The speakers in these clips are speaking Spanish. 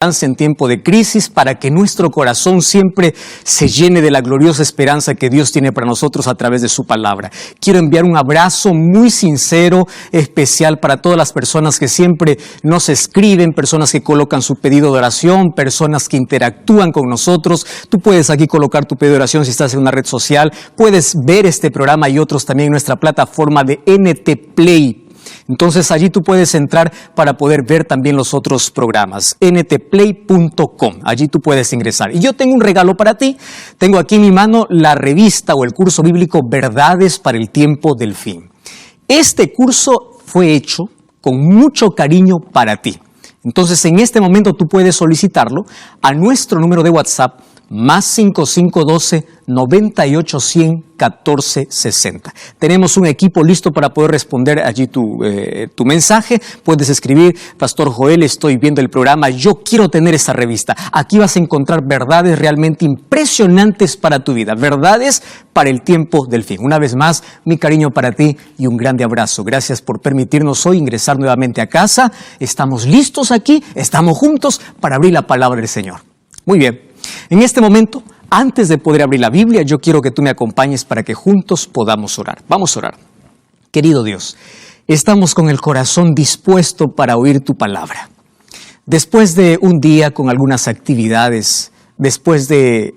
en tiempo de crisis, para que nuestro corazón siempre se llene de la gloriosa esperanza que Dios tiene para nosotros a través de su palabra. Quiero enviar un abrazo muy sincero, especial para todas las personas que siempre nos escriben, personas que colocan su pedido de oración, personas que interactúan con nosotros. Tú puedes aquí colocar tu pedido de oración si estás en una red social. Puedes ver este programa y otros también en nuestra plataforma de NT Play. Entonces allí tú puedes entrar para poder ver también los otros programas, ntplay.com, allí tú puedes ingresar. Y yo tengo un regalo para ti, tengo aquí en mi mano la revista o el curso bíblico Verdades para el Tiempo del Fin. Este curso fue hecho con mucho cariño para ti. Entonces en este momento tú puedes solicitarlo a nuestro número de WhatsApp, más 5512 9810 1460. Tenemos un equipo listo para poder responder allí tu mensaje. Puedes escribir: Pastor Joel, estoy viendo el programa, yo quiero tener esta revista. Aquí vas a encontrar verdades realmente impresionantes para tu vida, verdades para el tiempo del fin. Una vez más, mi cariño para ti y un grande abrazo. Gracias por permitirnos hoy ingresar nuevamente a casa. Estamos listos aquí, estamos juntos para abrir la palabra del Señor. Muy bien. En este momento, antes de poder abrir la Biblia, yo quiero que tú me acompañes para que juntos podamos orar. Vamos a orar. Querido Dios, estamos con el corazón dispuesto para oír tu palabra. Después de un día con algunas actividades, después de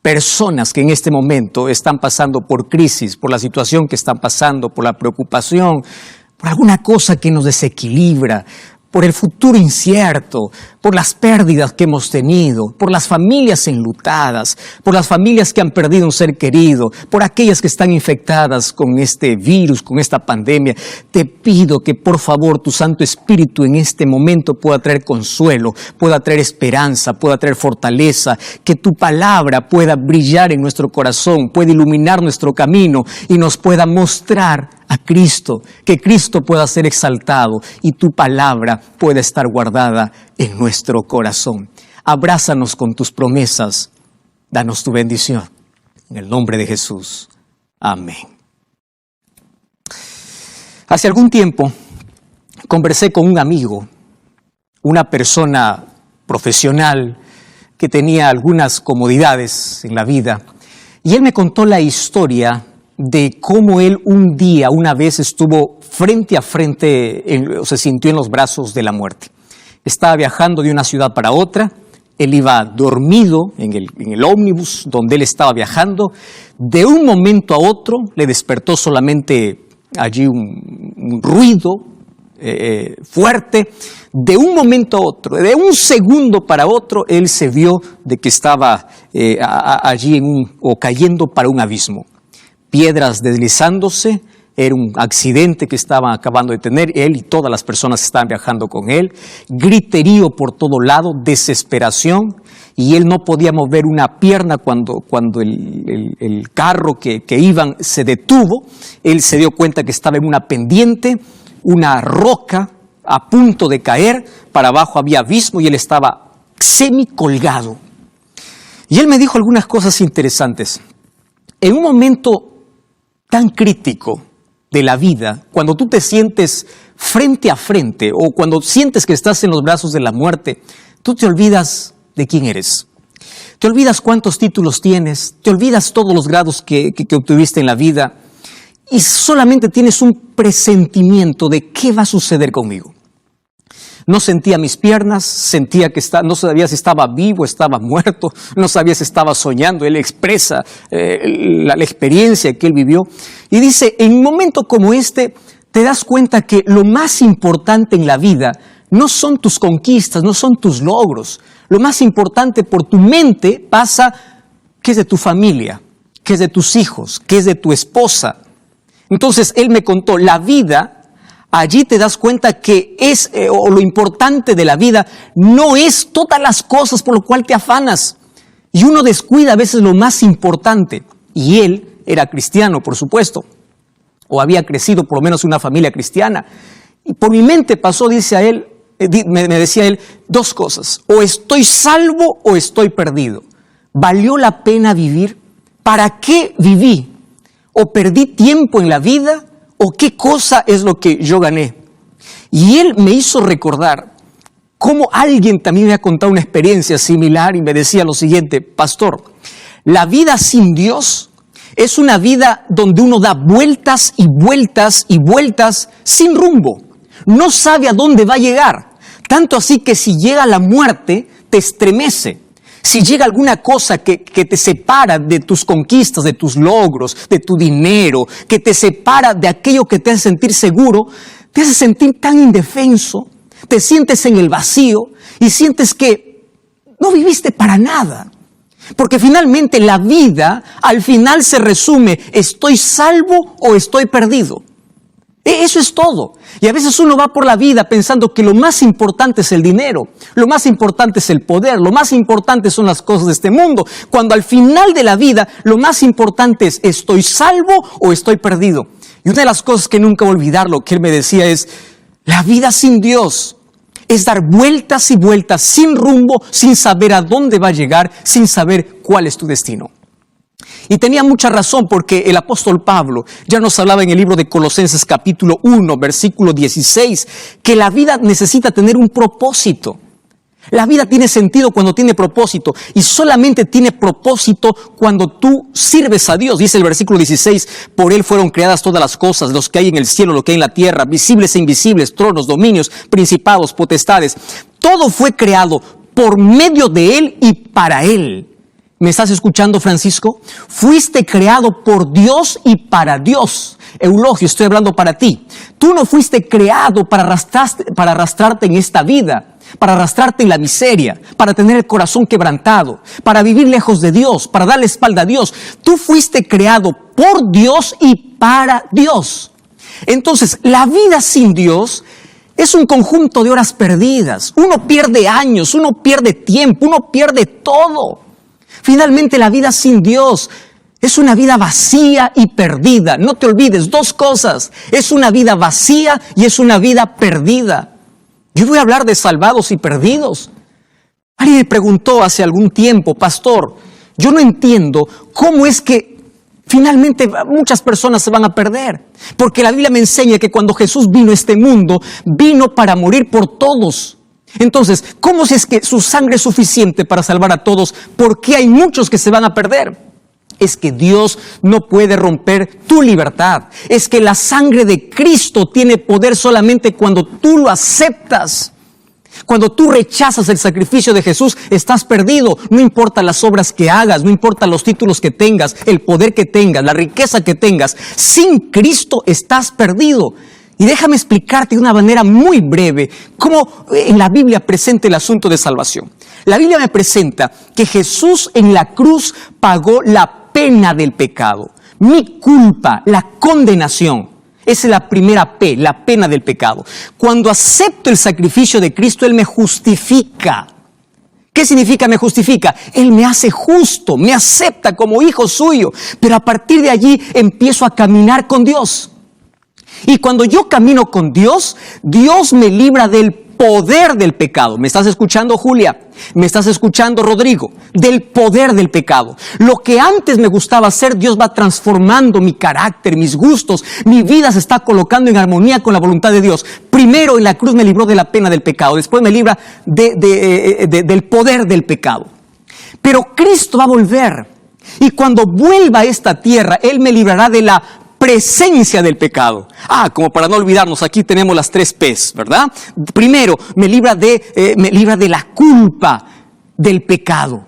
personas que en este momento están pasando por crisis, por la situación que están pasando, por la preocupación, por alguna cosa que nos desequilibra, por el futuro incierto, por las pérdidas que hemos tenido, por las familias enlutadas, por las familias que han perdido un ser querido, por aquellas que están infectadas con este virus, con esta pandemia. Te pido que por favor tu Santo Espíritu en este momento pueda traer consuelo, pueda traer esperanza, pueda traer fortaleza, que tu palabra pueda brillar en nuestro corazón, pueda iluminar nuestro camino y nos pueda mostrar a Cristo, que Cristo pueda ser exaltado y tu palabra pueda estar guardada en nuestro corazón. Abrázanos con tus promesas, danos tu bendición. En el nombre de Jesús. Amén. Hace algún tiempo conversé con un amigo, una persona profesional que tenía algunas comodidades en la vida, y él me contó la historia de cómo él una vez estuvo frente a frente, se sintió en los brazos de la muerte. Estaba viajando de una ciudad para otra, él iba dormido en el ómnibus donde él estaba viajando. De un momento a otro le despertó solamente allí un ruido fuerte. De un momento a otro, de un segundo para otro, él se vio de que estaba allí cayendo para un abismo. Piedras deslizándose, era un accidente que estaban acabando de tener él y todas las personas que estaban viajando con él, griterío por todo lado, desesperación, y él no podía mover una pierna cuando el carro que iban se detuvo. Él se dio cuenta que estaba en una pendiente, una roca a punto de caer, para abajo había abismo y él estaba semicolgado. Y él me dijo algunas cosas interesantes. En un momento tan crítico de la vida, cuando tú te sientes frente a frente o cuando sientes que estás en los brazos de la muerte, tú te olvidas de quién eres. Te olvidas cuántos títulos tienes, te olvidas todos los grados que obtuviste en la vida y solamente tienes un presentimiento de qué va a suceder conmigo. No sentía mis piernas, sentía que no sabía si estaba vivo, estaba muerto, no sabía si estaba soñando. Él expresa la experiencia que él vivió. Y dice, en un momento como este, te das cuenta que lo más importante en la vida no son tus conquistas, no son tus logros. Lo más importante por tu mente pasa qué es de tu familia, qué es de tus hijos, qué es de tu esposa. Entonces él me contó, la vida, allí te das cuenta que lo importante de la vida no es todas las cosas por lo cual te afanas. Y uno descuida a veces lo más importante. Y él era cristiano, por supuesto, o había crecido por lo menos en una familia cristiana. Y por mi mente pasó, me decía él, dos cosas: o estoy salvo o estoy perdido. ¿Valió la pena vivir? ¿Para qué viví? ¿O perdí tiempo en la vida? ¿O qué cosa es lo que yo gané? Y él me hizo recordar cómo alguien también me ha contado una experiencia similar y me decía lo siguiente: pastor, la vida sin Dios es una vida donde uno da vueltas y vueltas y vueltas sin rumbo. No sabe a dónde va a llegar. Tanto así que si llega la muerte, te estremece. Si llega alguna cosa que te separa de tus conquistas, de tus logros, de tu dinero, que te separa de aquello que te hace sentir seguro, te hace sentir tan indefenso, te sientes en el vacío y sientes que no viviste para nada. Porque finalmente la vida al final se resume: ¿estoy salvo o estoy perdido? Eso es todo. Y a veces uno va por la vida pensando que lo más importante es el dinero, lo más importante es el poder, lo más importante son las cosas de este mundo, cuando al final de la vida lo más importante es: ¿estoy salvo o estoy perdido? Y una de las cosas que nunca voy a olvidar, lo que él me decía es: la vida sin Dios es dar vueltas y vueltas sin rumbo, sin saber a dónde va a llegar, sin saber cuál es tu destino. Y tenía mucha razón, porque el apóstol Pablo ya nos hablaba en el libro de Colosenses capítulo 1, versículo 16, que la vida necesita tener un propósito. La vida tiene sentido cuando tiene propósito, y solamente tiene propósito cuando tú sirves a Dios. Dice el versículo 16, por Él fueron creadas todas las cosas, los que hay en el cielo, lo que hay en la tierra, visibles e invisibles, tronos, dominios, principados, potestades. Todo fue creado por medio de Él y para Él. ¿Me estás escuchando, Francisco? Fuiste creado por Dios y para Dios. Eulogio, estoy hablando para ti. Tú no fuiste creado para arrastrarte en esta vida, para arrastrarte en la miseria, para tener el corazón quebrantado, para vivir lejos de Dios, para darle espalda a Dios. Tú fuiste creado por Dios y para Dios. Entonces, la vida sin Dios es un conjunto de horas perdidas. Uno pierde años, uno pierde tiempo, uno pierde todo. Finalmente, la vida sin Dios es una vida vacía y perdida. No te olvides, dos cosas: es una vida vacía y es una vida perdida. Yo voy a hablar de salvados y perdidos. Alguien me preguntó hace algún tiempo: pastor, yo no entiendo cómo es que finalmente muchas personas se van a perder. Porque la Biblia me enseña que cuando Jesús vino a este mundo, vino para morir por todos. Entonces, ¿cómo es que su sangre es suficiente para salvar a todos? ¿Por qué hay muchos que se van a perder? Es que Dios no puede romper tu libertad. Es que la sangre de Cristo tiene poder solamente cuando tú lo aceptas. Cuando tú rechazas el sacrificio de Jesús, estás perdido. No importa las obras que hagas, no importa los títulos que tengas, el poder que tengas, la riqueza que tengas. Sin Cristo estás perdido. Y déjame explicarte de una manera muy breve cómo en la Biblia presenta el asunto de salvación. La Biblia me presenta que Jesús en la cruz pagó la pena del pecado, mi culpa, la condenación. Esa es la primera P, la pena del pecado. Cuando acepto el sacrificio de Cristo, Él me justifica. ¿Qué significa me justifica? Él me hace justo, me acepta como hijo suyo. Pero a partir de allí empiezo a caminar con Dios. Y cuando yo camino con Dios, Dios me libra del poder del pecado. ¿Me estás escuchando, Julia? ¿Me estás escuchando, Rodrigo? Del poder del pecado. Lo que antes me gustaba hacer, Dios va transformando mi carácter, mis gustos. Mi vida se está colocando en armonía con la voluntad de Dios. Primero en la cruz me libró de la pena del pecado. Después me libra del poder del pecado. Pero Cristo va a volver. Y cuando vuelva a esta tierra, Él me librará de la presencia del pecado. Como para no olvidarnos, aquí tenemos las 3 P's, ¿verdad? Primero, me libra de la culpa del pecado,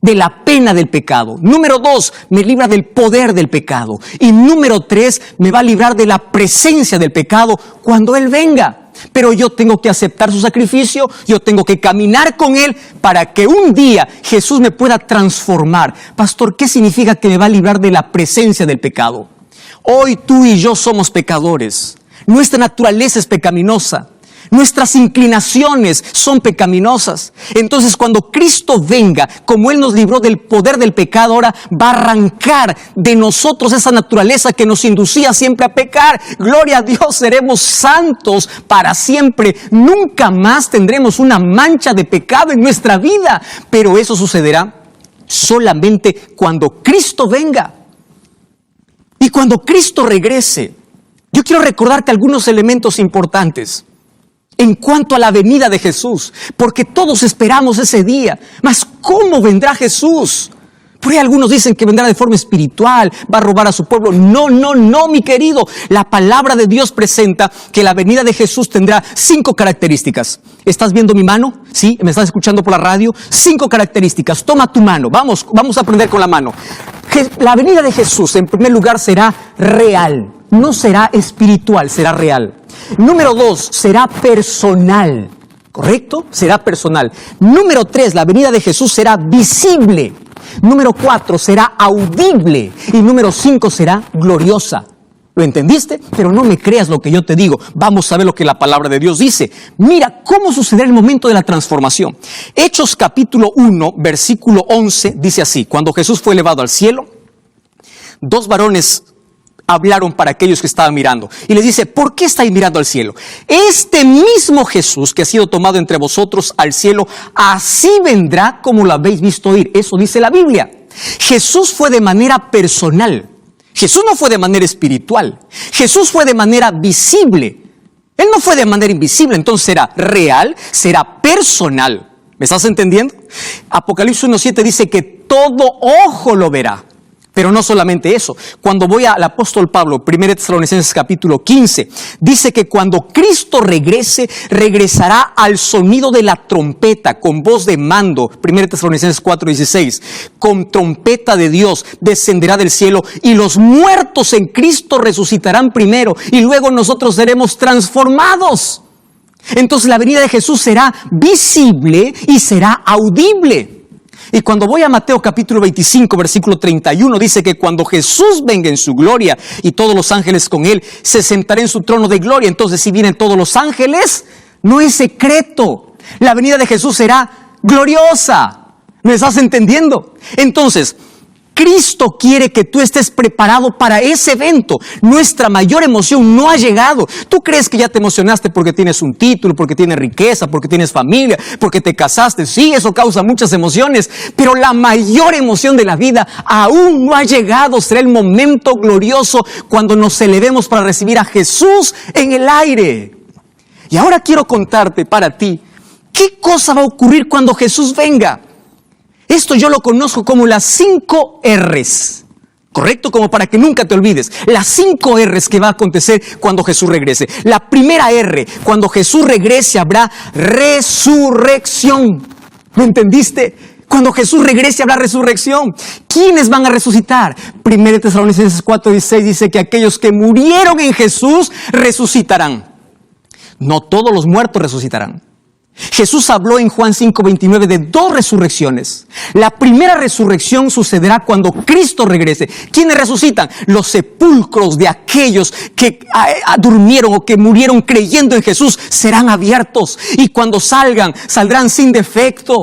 de la pena del pecado. Número 2, me libra del poder del pecado. Y número 3, me va a librar de la presencia del pecado cuando Él venga. Pero yo tengo que aceptar su sacrificio, yo tengo que caminar con Él para que un día Jesús me pueda transformar. Pastor, ¿qué significa que me va a librar de la presencia del pecado? Hoy tú y yo somos pecadores. Nuestra naturaleza es pecaminosa. Nuestras inclinaciones son pecaminosas. Entonces, cuando Cristo venga, como Él nos libró del poder del pecado, ahora va a arrancar de nosotros esa naturaleza que nos inducía siempre a pecar. Gloria a Dios, seremos santos para siempre. Nunca más tendremos una mancha de pecado en nuestra vida. Pero eso sucederá solamente cuando Cristo venga. Y cuando Cristo regrese, yo quiero recordarte algunos elementos importantes. en cuanto a la venida de Jesús, porque todos esperamos ese día. Mas ¿cómo vendrá Jesús? Por ahí algunos dicen que vendrá de forma espiritual, va a robar a su pueblo. No, mi querido. La palabra de Dios presenta que la venida de Jesús tendrá 5 características. ¿Estás viendo mi mano? ¿Sí? ¿Me estás escuchando por la radio? 5 características. Toma tu mano. Vamos a aprender con la mano. La venida de Jesús, en primer lugar, será real. No será espiritual, será real. Número 2, será personal. ¿Correcto? Será personal. Número 3, la venida de Jesús será visible. Número 4, será audible. Y número 5, será gloriosa. ¿Lo entendiste? Pero no me creas lo que yo te digo. Vamos a ver lo que la palabra de Dios dice. Mira cómo sucederá el momento de la transformación. Hechos capítulo 1, versículo 11, dice así. Cuando Jesús fue elevado al cielo, 2 varones hablaron para aquellos que estaban mirando. Y les dice, ¿por qué estáis mirando al cielo? Este mismo Jesús que ha sido tomado entre vosotros al cielo, así vendrá como lo habéis visto ir. Eso dice la Biblia. Jesús fue de manera personal. Jesús no fue de manera espiritual. Jesús fue de manera visible. Él no fue de manera invisible. Entonces será real, será personal. ¿Me estás entendiendo? Apocalipsis 1:7 dice que todo ojo lo verá. Pero no solamente eso. Cuando voy al apóstol Pablo, 1 Tesalonicenses capítulo 15, dice que cuando Cristo regrese, regresará al sonido de la trompeta, con voz de mando. 1 Tesalonicenses 4:16, con trompeta de Dios descenderá del cielo y los muertos en Cristo resucitarán primero y luego nosotros seremos transformados. Entonces la venida de Jesús será visible y será audible. Y cuando voy a Mateo capítulo 25, versículo 31, dice que cuando Jesús venga en su gloria y todos los ángeles con él, se sentará en su trono de gloria. Entonces, si vienen todos los ángeles, no es secreto. La venida de Jesús será gloriosa. ¿Me estás entendiendo? Entonces, Cristo quiere que tú estés preparado para ese evento. Nuestra mayor emoción no ha llegado. ¿Tú crees que ya te emocionaste porque tienes un título, porque tienes riqueza, porque tienes familia, porque te casaste? Sí, eso causa muchas emociones, pero la mayor emoción de la vida aún no ha llegado. Será el momento glorioso cuando nos elevemos para recibir a Jesús en el aire. Y ahora quiero contarte para ti, ¿qué cosa va a ocurrir cuando Jesús venga? Esto yo lo conozco como las 5 R's, ¿correcto? Como para que nunca te olvides. Las 5 R's que va a acontecer cuando Jesús regrese. La primera R, cuando Jesús regrese habrá resurrección. ¿Me entendiste? Cuando Jesús regrese habrá resurrección. ¿Quiénes van a resucitar? 1 Tesalonicenses 4:16 dice que aquellos que murieron en Jesús resucitarán. No todos los muertos resucitarán. Jesús habló en Juan 5:29 de 2 resurrecciones. La primera resurrección sucederá cuando Cristo regrese. ¿Quiénes resucitan? Los sepulcros de aquellos que durmieron o que murieron creyendo en Jesús serán abiertos. Y cuando saldrán sin defecto.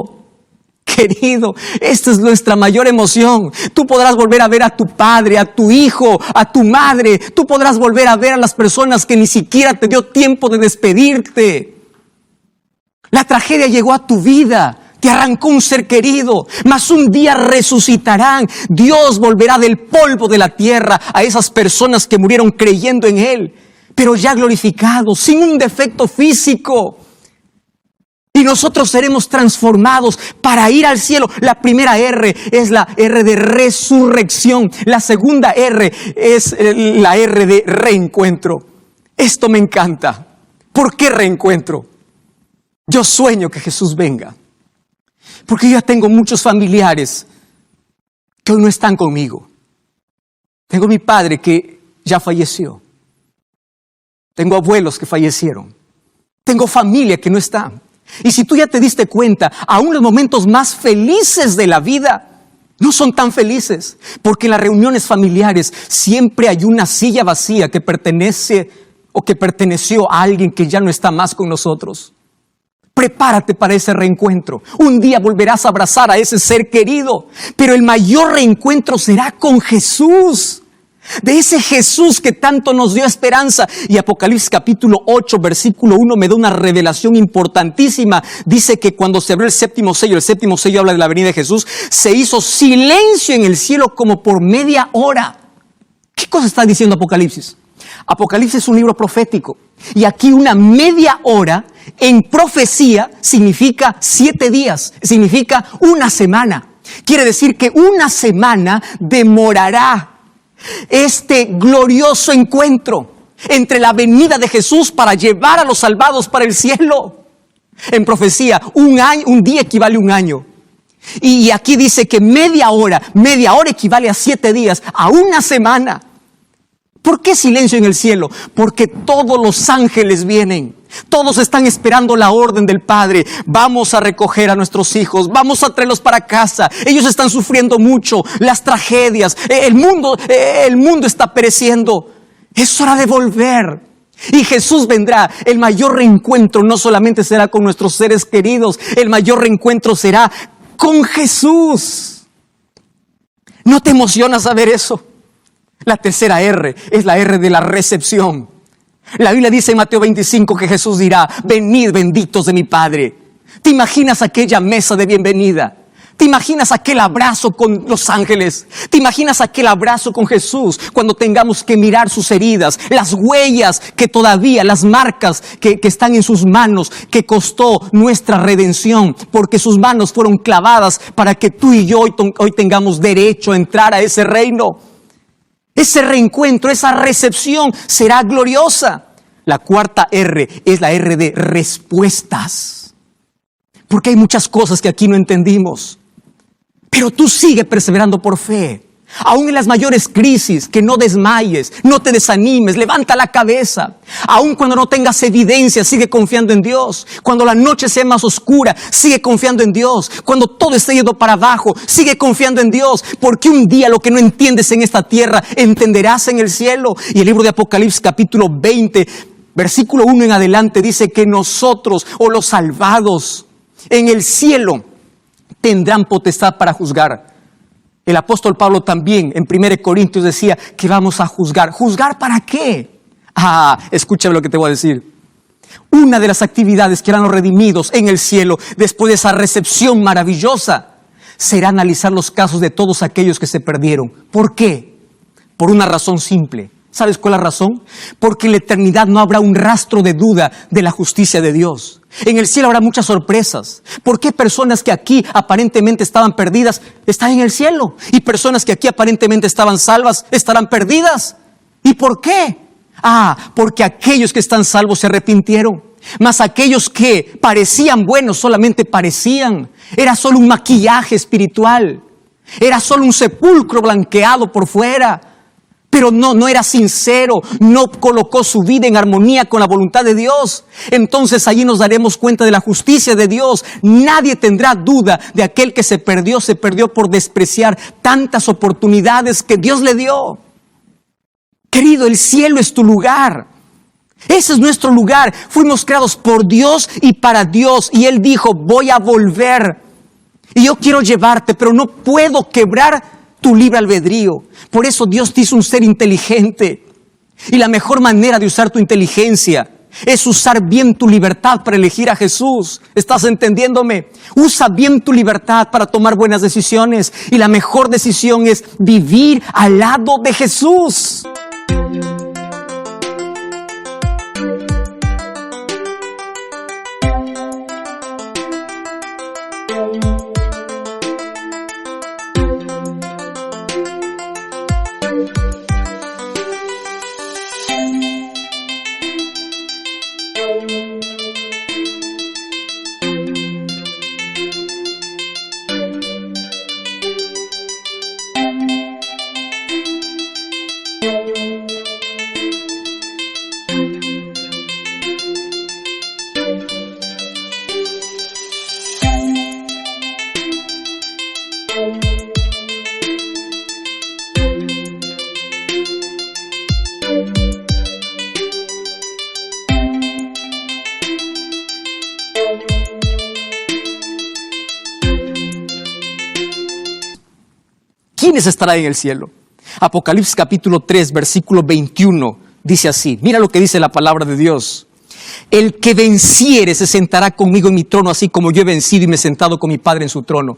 Querido, esta es nuestra mayor emoción. Tú podrás volver a ver a tu padre, a tu hijo, a tu madre. Tú podrás volver a ver a las personas que ni siquiera te dio tiempo de despedirte. La tragedia llegó a tu vida, te arrancó un ser querido, mas un día resucitarán. Dios volverá del polvo de la tierra a esas personas que murieron creyendo en Él, pero ya glorificados, sin un defecto físico. Y nosotros seremos transformados para ir al cielo. La primera R es la R de resurrección. La segunda R es la R de reencuentro. Esto me encanta. ¿Por qué reencuentro? Yo sueño que Jesús venga, porque yo ya tengo muchos familiares que hoy no están conmigo. Tengo mi padre que ya falleció. Tengo abuelos que fallecieron. Tengo familia que no está. Y si tú ya te diste cuenta, aún los momentos más felices de la vida no son tan felices, porque en las reuniones familiares siempre hay una silla vacía que pertenece o que perteneció a alguien que ya no está más con nosotros. Prepárate para ese reencuentro. Un día volverás a abrazar a ese ser querido, pero el mayor reencuentro será con Jesús. De ese Jesús que tanto nos dio esperanza. Y Apocalipsis capítulo 8, versículo 1 me da una revelación importantísima. Dice que cuando se abrió el séptimo sello habla de la venida de Jesús, se hizo silencio en el cielo como por media hora. ¿Qué cosa está diciendo Apocalipsis? Apocalipsis es un libro profético. Y aquí una media hora en profecía significa 7 días, significa una semana. Quiere decir que una semana demorará este glorioso encuentro entre la venida de Jesús para llevar a los salvados para el cielo. En profecía, un día equivale a un año. Y aquí dice que media hora equivale a 7 días, a una semana. ¿Por qué silencio en el cielo? Porque todos los ángeles vienen. Todos están esperando la orden del Padre. Vamos a recoger a nuestros hijos. Vamos a traerlos para casa. Ellos están sufriendo mucho. Las tragedias. El mundo está pereciendo. Es hora de volver. Y Jesús vendrá. El mayor reencuentro no solamente será con nuestros seres queridos. El mayor reencuentro será con Jesús. ¿No te emociona saber eso? La tercera R es la R de la recepción. La Biblia dice en Mateo 25 que Jesús dirá: venid benditos de mi Padre. ¿Te imaginas aquella mesa de bienvenida? ¿Te imaginas aquel abrazo con los ángeles? ¿Te imaginas aquel abrazo con Jesús cuando tengamos que mirar sus heridas, las huellas que todavía, las marcas que están en sus manos, que costó nuestra redención, porque sus manos fueron clavadas para que tú y yo hoy tengamos derecho a entrar a ese reino? Ese reencuentro, esa recepción será gloriosa. La cuarta R es la R de respuestas. Porque hay muchas cosas que aquí no entendimos. Pero tú sigue perseverando por fe. Aún en las mayores crisis, que no desmayes, no te desanimes, levanta la cabeza. Aún cuando no tengas evidencia, sigue confiando en Dios. Cuando la noche sea más oscura, sigue confiando en Dios. Cuando todo esté yendo para abajo, sigue confiando en Dios. Porque un día lo que no entiendes en esta tierra, entenderás en el cielo. Y el libro de Apocalipsis capítulo 20, versículo 1 en adelante, dice que nosotros, o los salvados, en el cielo tendrán potestad para juzgar. El apóstol Pablo también en 1 Corintios decía que vamos a juzgar. ¿Juzgar para qué? Escúchame lo que te voy a decir. Una de las actividades que harán los redimidos en el cielo, después de esa recepción maravillosa, será analizar los casos de todos aquellos que se perdieron. ¿Por qué? Por una razón simple. ¿Sabes cuál es la razón? Porque en la eternidad no habrá un rastro de duda de la justicia de Dios. En el cielo habrá muchas sorpresas. ¿Por qué personas que aquí aparentemente estaban perdidas están en el cielo? Y personas que aquí aparentemente estaban salvas estarán perdidas. ¿Y por qué? Porque aquellos que están salvos se arrepintieron. Mas aquellos que parecían buenos solamente parecían. Era solo un maquillaje espiritual. Era solo un sepulcro blanqueado por fuera. Pero no era sincero, no colocó su vida en armonía con la voluntad de Dios. Entonces allí nos daremos cuenta de la justicia de Dios. Nadie tendrá duda de aquel que se perdió por despreciar tantas oportunidades que Dios le dio. Querido, el cielo es tu lugar. Ese es nuestro lugar. Fuimos creados por Dios y para Dios. Y Él dijo, voy a volver. Y yo quiero llevarte, pero no puedo quebrar tu libre albedrío. Por eso Dios te hizo un ser inteligente. Y la mejor manera de usar tu inteligencia es usar bien tu libertad para elegir a Jesús. ¿Estás entendiéndome? Usa bien tu libertad para tomar buenas decisiones. Y la mejor decisión es vivir al lado de Jesús. ¿Quiénes estarán en el cielo? Apocalipsis capítulo 3, versículo 21, dice así. Mira lo que dice la palabra de Dios. El que venciere se sentará conmigo en mi trono, así como yo he vencido y me he sentado con mi Padre en su trono.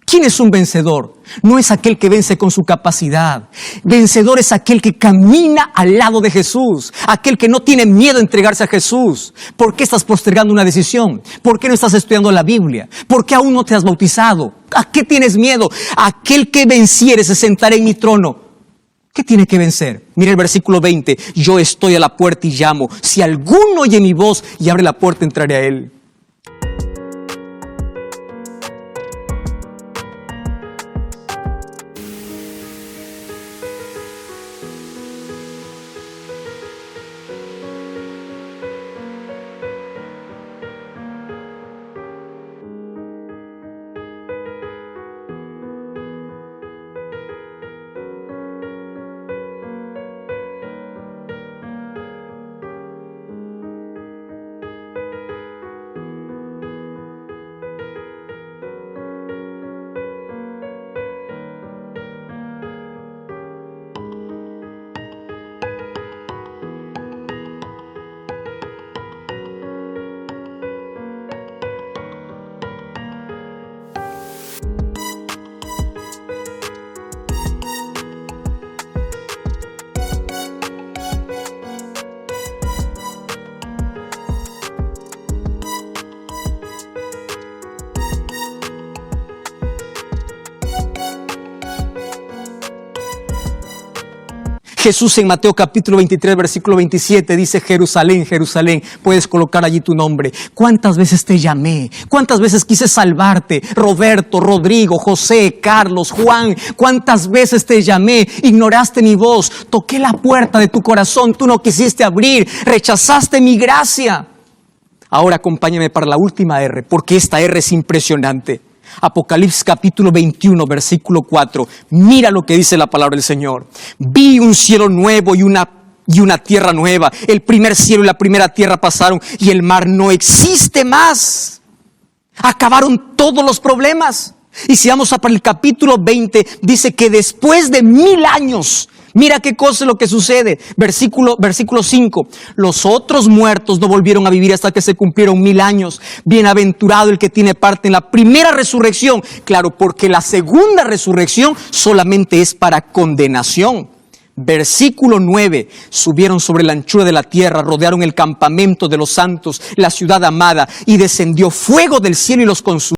¿Quién es un vencedor? No es aquel que vence con su capacidad. Vencedor es aquel que camina al lado de Jesús, aquel que no tiene miedo a entregarse a Jesús. ¿Por qué estás postergando una decisión? ¿Por qué no estás estudiando la Biblia? ¿Por qué aún no te has bautizado? ¿A qué tienes miedo? Aquel que venciere se sentará en mi trono. ¿Qué tiene que vencer? Mira el versículo 20. Yo estoy a la puerta y llamo. Si alguno oye mi voz y abre la puerta, entraré a él. Jesús en Mateo capítulo 23, versículo 27 dice: Jerusalén, Jerusalén, puedes colocar allí tu nombre. ¿Cuántas veces te llamé? ¿Cuántas veces quise salvarte? Roberto, Rodrigo, José, Carlos, Juan, ¿cuántas veces te llamé? Ignoraste mi voz, toqué la puerta de tu corazón, tú no quisiste abrir, rechazaste mi gracia. Ahora acompáñame para la última R, porque esta R es impresionante. Apocalipsis capítulo 21, versículo 4. Mira lo que dice la palabra del Señor. Vi un cielo nuevo y una tierra nueva. El primer cielo y la primera tierra pasaron y el mar no existe más. Acabaron todos los problemas. Y si vamos a para el capítulo 20, dice que después de 1000 años, mira qué cosa es lo que sucede. Versículo 5. Los otros muertos no volvieron a vivir hasta que se cumplieron 1000 años. Bienaventurado el que tiene parte en la primera resurrección. Claro, porque la segunda resurrección solamente es para condenación. Versículo 9. Subieron sobre la anchura de la tierra, rodearon el campamento de los santos, la ciudad amada, y descendió fuego del cielo y los consumió.